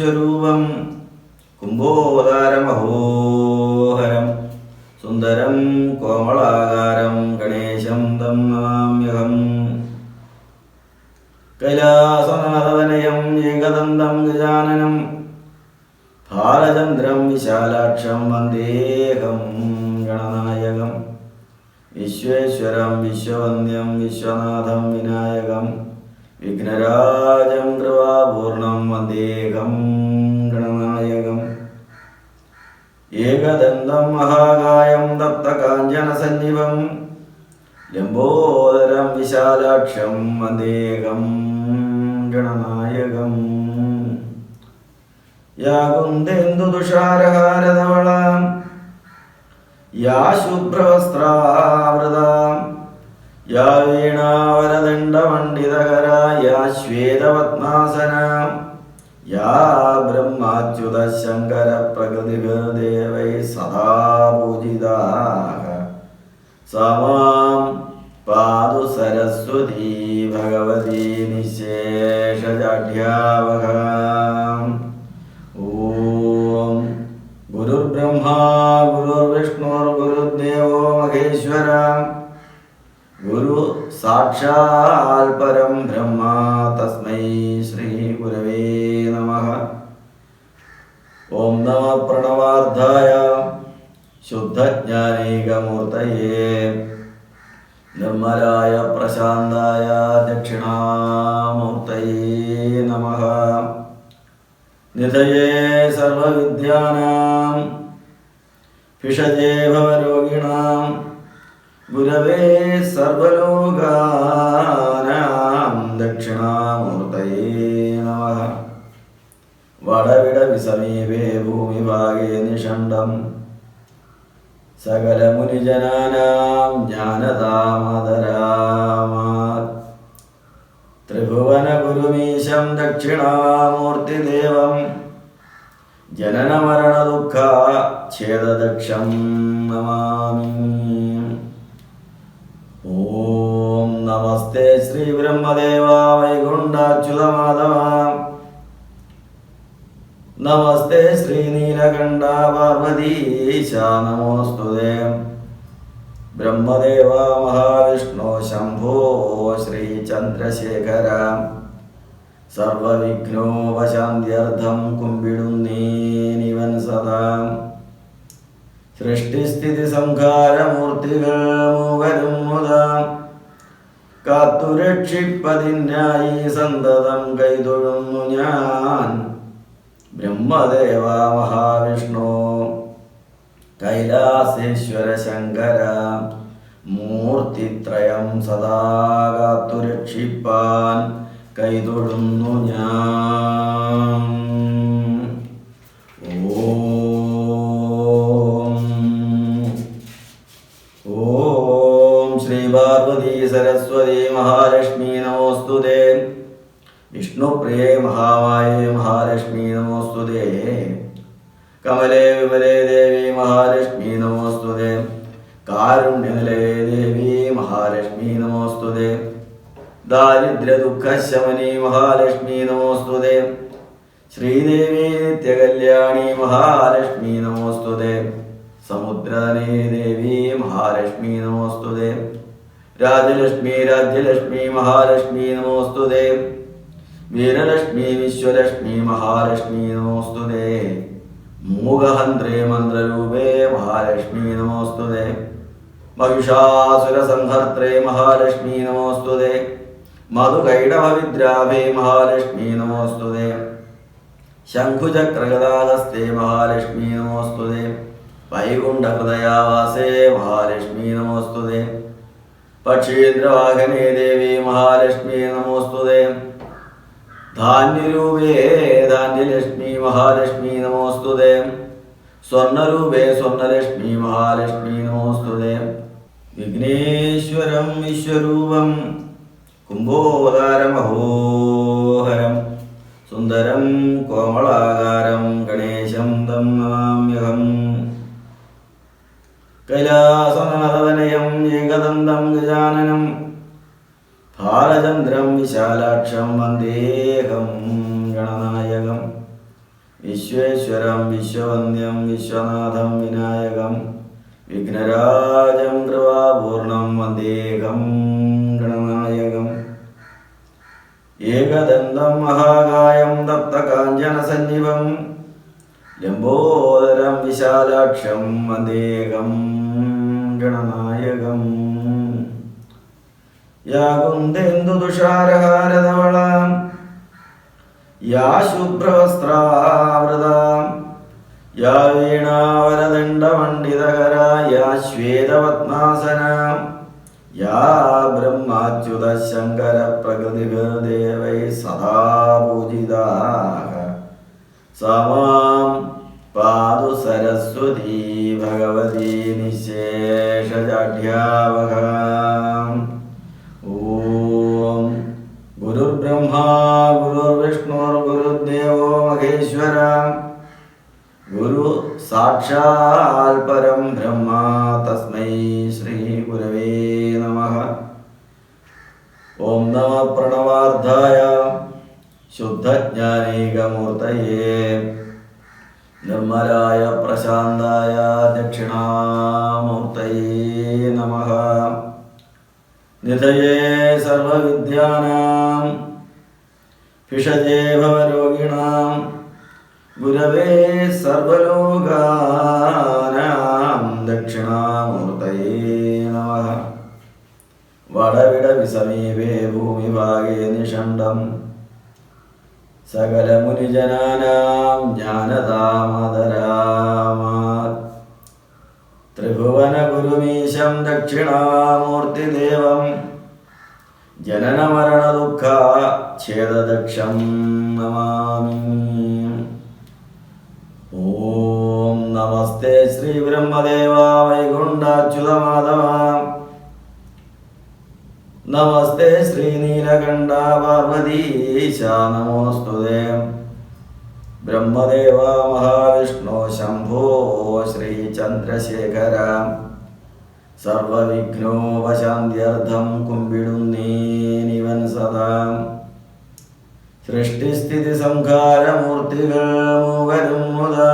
വിശ്വരൂപം കുംഭോദാരമഹോഹരം സുന്ദരം കോമളാകാരം ഗണേശം തം നമാമ്യഹം. കൈലാസനാഥതനയം ഏകദന്തം ഗജാനനം ഭാലചന്ദ്രം വിശാലാക്ഷം വന്ദേഹം ഗണനായകം. വിശ്വേശ്വരം വിശ്വവന്ദ്യം വിശ്വനാഥം വിനായകം വിഘ്നരാജം കൃപാപൂർണം വന്ദേഹം ഗണനായകം. ഏകദന്തം മഹാകായം തപ്തകാഞ്ചനസന്നിഭം ലംബോദരം വിശാലാക്ഷം വന്ദേഹം ഗണനായകം. യാ കുന്ദേന്ദുതുഷാരഹാരധവളാം യാ ശുഭ്രവസ്ത്രാവൃതാം യാ വീണാവരദണ്ഡമണ്ഡിതകരാ യാ ശ്വേതപത്മാസനാം യാ ബ്രഹ്മാച്യുതശങ്കരപ്രകൃതിഭിർദേവൈः സദാ പൂജിതാഃ സാ മാം പാതു സരസ്വതീ ഭഗവതി നിശേഷജാഢ്യാവഹാം. ഓം ഗുരുർബ്രഹ്മാ ഗുരുർവിഷ്ണുർഗുരുദേവോ മഹേശ്വര ഗുരു സാക്ഷാൽ പരം ബ്രഹ്മ തസ്മൈ ശ്രീ ഗുരവേ നമഃ. ഓം നമ പ്രണവാർദ്ധായ ശുദ്ധജ്ഞാനൈകമൂർത്തയേ നിർമ്മലായ പ്രശാന്തായ ദക്ഷിണാമൂർത്തയേ നമഃ. നിധയേ സർവവിദ്യാനാം ഭിഷജേ ഭവരോഗിണാം ഗുരവേ സർവലോകാനാം ദക്ഷിണാമൂർത്തയേ നമഃ. വടവിടവിസമീപേ ഭൂമിഭാഗേ നിഷണ്ഡം സകലമുനിജനാനാം ജ്ഞാനതാമദരാമാത് ത്രിഭുവനഗുരുമീശം ദക്ഷിണാമൂർത്തിദേവം ജനനമരണദുഃഖ ഛേദദക്ഷം നമാമി. ഓം നമസ്തേ ശ്രീ ബ്രഹ്മദേവ വൈകുണ്ഠാച്യുതമാധവ നമസ്തേ ശ്രീ നീലകണ്ഠ പാർവതീശ നമോസ്തുതേ. ബ്രഹ്മദേവ മഹാവിഷ്ണു ശംഭോ ശ്രീ ചന്ദ്രശേഖര സർവവിഘ്നോപശാന്ത്യർത്ഥം കുമ്പിടുന്നേനിവൻ സദാ. സൃഷ്ടിസ്ഥിതി സംഹാരമൂർത്തികൾ മൂവരും മുതാ കാത്തുരക്ഷിപ്പതിനായി സന്തതം കൈതൊഴുന്നു ഞാൻ. ബ്രഹ്മദേവ മഹാവിഷ്ണു കൈലാസേശ്വര ശങ്കര മൂർത്തിത്രയം സദാ കാത്തുരക്ഷിപ്പാൻ കൈതൊഴുന്നു ഞാൻ. ഓം ശ്രീ പാർവതി സരസ്വതി മഹാലക്ഷ്മി നമോസ്തുതേ. വിഷ്ണുപ്രിയേ മഹാമായേ മഹാലക്ഷ്മി നമോസ്തുതേ. കമലേ വിമലേ ദേവി മഹാലക്ഷ്മി നമോസ്തുതേ. കാരുണ്യനിലേ ദേവി മഹാലക്ഷ്മി നമോസ്തുതേ. ദാരിദ്ര്യദുഃഖശമനി മഹാലക്ഷ്മി നമോസ്തുതേ. ശ്രീദേവി നിത്യകല്യാണി മഹാലക്ഷ്മി നമോസ്തുതേ. സമുദ്രധനേ ദേവി മഹാലക്ഷ്മി നമോസ്തുതേ. രാജലക്ഷ്മി രാജ്യലക്ഷ്മി മഹാലക്ഷ്മി നമോസ്തുതേ. വീരലക്ഷ്മി വിശ്വലക്ഷ്മി മഹാലക്ഷ്മി നമോസ്തുതേ. മൂകഹന്ത്രേ മന്ത്രരൂപേ മഹാലക്ഷ്മി നമോസ്തുതേ. മഹിഷാസുരസംഹർത്രേ മഹാലക്ഷ്മി നമോസ്തുതേ. മധുകൈടഭവിദ്രാഭേ മഹാലക്ഷ്മി നമോസ്തുതേ. ശംഖുചക്രഗദാഹസ്തേ മഹാലക്ഷ്മി നമോസ്തുതേ. വൈകുണ്ഠഹൃദയാവാസേ മഹാലക്ഷ്മി നമോസ്തുതേ. പക്ഷീന്ദ്രവാഹനേ ദേവി മഹാലക്ഷ്മി നമോസ്തുതേ. ധാന്യരൂപേ ധാന്യലക്ഷ്മി മഹാലക്ഷ്മി നമോസ്തുതേ. സ്വർണരൂപേ സ്വർണലക്ഷ്മി മഹാലക്ഷ്മി നമോസ്തുതേ. വിഘ്നേശ്വരം വിശ്വരൂപം കുംഭോദാരമഹോഹരം സുന്ദരം കോമളാകാരം ഗണേശം തം നമാമ്യഹം. കൈലാസനാഥതനയം ഏകദന്തം ഗജാനനം ഭാലചന്ദ്രം വിശാലാക്ഷം വന്ദേഹം ഗണനായകം. വിശ്വേശ്വരം വിശ്വവന്ദ്യം വിശ്വനാഥം വിനായകം വിഘ്നരാജം കൃപാപൂർണം വന്ദേകം ഗണനായകം ഏകദന്തം മഹാകായം തപ്തകാഞ്ചനസന്നിഭം ലംബോദരം വിശാലാക്ഷം വന്ദേകം ഗണനായകം യാ കുന്ദേന്ദുതുഷാരഹാരധവളാം യാ ശുഭ്രവസ്ത്രാവൃതാം യാ വീണാവരദണ്ഡമണ്ഡിതകരാ യാ ശ്വേതപത്മാസനാം യാ ബ്രഹ്മാച്യുത ശങ്കര പ്രകൃതിദേവൈ സദാ പൂജിതാഃ സാ മാം പാതു സരസ്വതീ ഭഗവതി നിശേഷജാഢ്യാവഹാം. ഓം ഗുരുർബ്രഹ്മാ ഗുരുർവിഷ്ണുർ ഗുരുദേവോ മഹേശ്വര ഗുരു സാക്ഷാൽ പരം ബ്രഹ്മ തസ്മൈ ശ്രീ ഗുരവേ നമഃ. ഓം നമഃ പ്രണവാർദ്ധായ ശുദ്ധജ്ഞാനൈകമൂർത്തയേ നിർമ്മലായ പ്രശാന്തായ ദക്ഷിണാമൂർത്തയേ നമഃ. നിധയേ സർവവിദ്യാനാം ഭിഷജേ ഭവരോഗിണാം ഗുരവേ സർവലോകാനാം ദക്ഷിണാമൂർത്തയേ നമഃ. വടവിട വിസമീപേ ഭൂമിഭാഗേ നിഷണ്ഡം സകലമുനിജനാനാം ജ്ഞാനതാമദരാമാത് ത്രിഭുവനഗുരുമീശം ദക്ഷിണാമൂർത്തിദേവം ജനനമരണദുഃഖഛേദദക്ഷം നമാമി. ഓം നമസ്തേ ശ്രീ ബ്രഹ്മദേവ വൈകുണ്ഠാച്യുതമാധവ നമസ്തേ ശ്രീ നീലകണ്ഠ പാർവതീശ നമോസ്തുതേ. ബ്രഹ്മദേവ മഹാവിഷ്ണു ശംഭോ ശ്രീ ചന്ദ്രശേഖര സർവവിഘ്നോപശാന്ത്യർത്ഥം കുമ്പിടുന്നേനിവൻ സദാ. സൃഷ്ടിസ്ഥിതി സംഹാരമൂർത്തികൾ മൂവരും മുതാ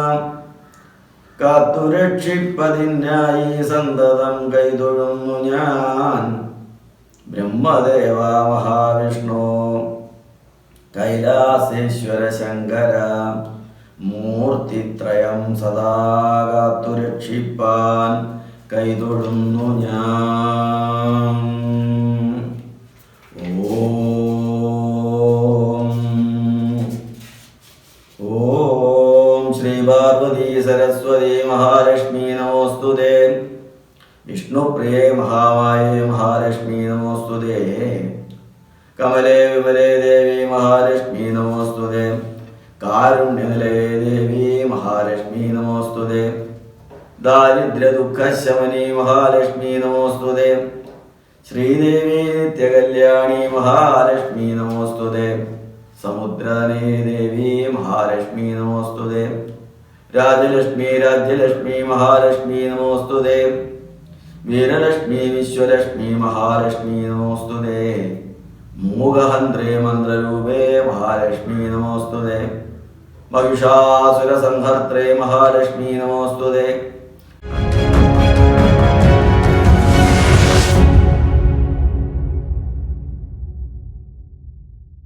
കാത്തുരക്ഷിപ്പതിനായി സന്തതം കൈതൊഴുന്നു ഞാൻ. ബ്രഹ്മദേവ മഹാവിഷ്ണു കൈലാസേശ്വര ശങ്കര മൂർത്തിത്രയം സദാ കാത്തുരക്ഷിപ്പാൻ കൈതൊഴുന്നു ഞാൻ. ഓം ശ്രീ പാർവതി സരസ്വതി മഹാലക്ഷ്മി നമോസ്തുതേ. വിഷ്ണുപ്രിയേ മഹാമായേ മഹാലക്ഷ്മി നമോസ്തുതേ. കമലേ വിമലേ ദേവി മഹാലക്ഷ്മി നമോസ്തുതേ. കാരുണ്യനിലയേ ദേവി മഹാലക്ഷ്മി നമോസ്തുതേ. ദാരിദ്ര്യദുഃഖശമനി മഹാലക്ഷ്മി നമോസ്തുതേ. ശ്രീദേവി നിത്യകല്യാണി മഹാലക്ഷ്മി നമോസ്തുതേ. സമുദ്രധനേ ദേവി മഹാലക്ഷ്മി നമോസ്തുതേ. രാജലക്ഷ്മി രാജ്യലക്ഷ്മി മഹാലക്ഷ്മി നമോസ്തുതേ. വീരലക്ഷ്മി വിശ്വലക്ഷ്മി മഹാലക്ഷ്മി നമോസ്തുതേ. മൂകഹന്ത്രേ മന്ത്രരൂപേ മഹാലക്ഷ്മി നമോസ്തുതേ. മഹിഷാസുരസംഹർത്രേ മഹാലക്ഷ്മി നമോസ്തുതേ.